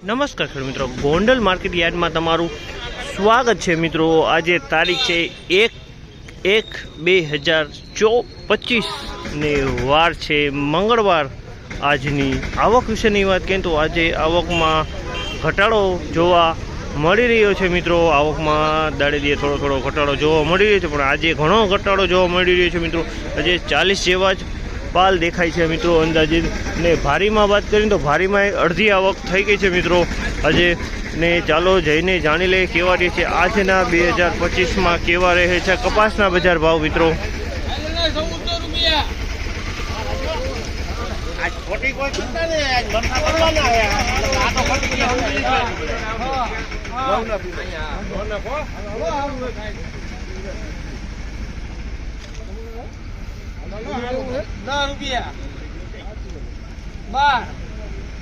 નમસ્કાર ખેડૂત મિત્રો, ગોંડલ માર્કેટ યાર્ડમાં તમારું સ્વાગત છે મિત્રો। આજે તારીખ છે 1/1/2025 ને વાર છે મંગળવાર। આજની આવક વિશેની વાત કરીએ તો આજે આવકમાં ઘટાડો જોવા મળી રહ્યો છે મિત્રો। આવકમાં દાડે દીએ થોડો ઘટાડો જોવા મળી રહ્યો છે, પણ આજે ઘણો ઘટાડો જોવા મળી રહ્યો છે મિત્રો। આજે 40 જેવા જ પાલ દેખાય છે મિત્રો અંદાજે। ને ભારીમાં વાત કરીએ તો ભારીમાં અડધી આવક થઈ ગઈ છે મિત્રો આજે। ને ચાલો જઈને જાણી લઈએ કેવા રહે છે આજના 2025માં કેવા રહે છે કપાસના બજાર ભાવ મિત્રો। ₹10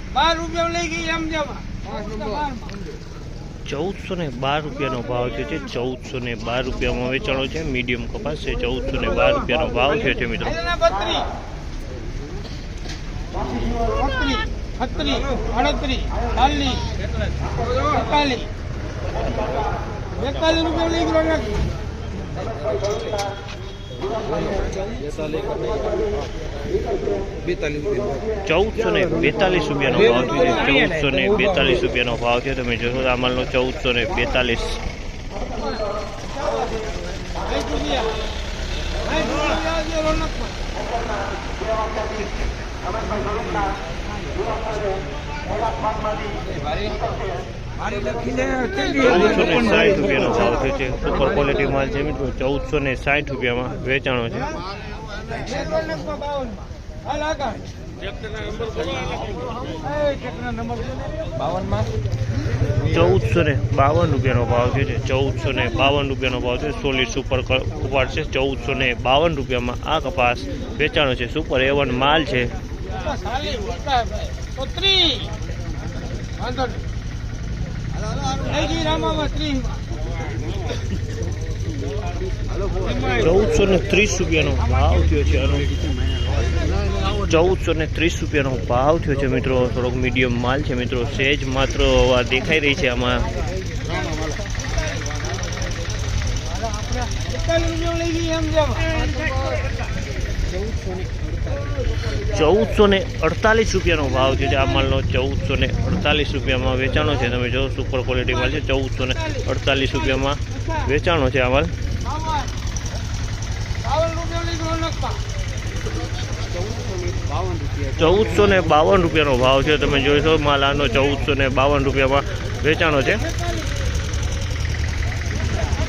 ₹12 લઈ ગઈ એમ જવા 1412 રૂપિયાનો ભાવ થયો છે। 1412 રૂપિયામાં વેચાણો છે। મીડિયમ કપાસ છે। 1412 રૂપિયાનો ભાવ થયો છે મિત્રો। 1442 રૂપિયાનો ભાવ થયો છે। 1442 રૂપિયાનો ભાવ છે। તમે જોશો આ માલનો 1442। 1460 રૂપિયાનો ભાવ થયો છે। સુપર ક્વોલિટી માલ છે મિત્રો। 1460 રૂપિયામાં વેચાણો છે। 1452 રૂપિયાનો ભાવ થયો છે। 1452 રૂપિયાનો ભાવ છે। સોલિડ સુપર કપાસ છે। 1452 રૂપિયામાં આ કપાસ વેચાણો છે। સુપર A1 માલ છે। 1430 રૂપિયાનો ભાવ થયો છે। 1430 રૂપિયાનો ભાવ થયો છે મિત્રો। થોડોક મીડિયમ માલ છે મિત્રો। સેજ માત્ર હવા દેખાઈ રહી છે આમાં। 1448 રૂપિયાનો ભાવ છે આ માલનો। 1448 રૂપિયામાં વેચાણો છે। તમે જો સુપર ક્વોલિટી માલ છે। 1448 રૂપિયામાં વેચાણો છે આ માલ। 1452 રૂપિયાનો ભાવ છે। તમે જોઈશો માલ આનો 1452 રૂપિયામાં વેચાણો છે।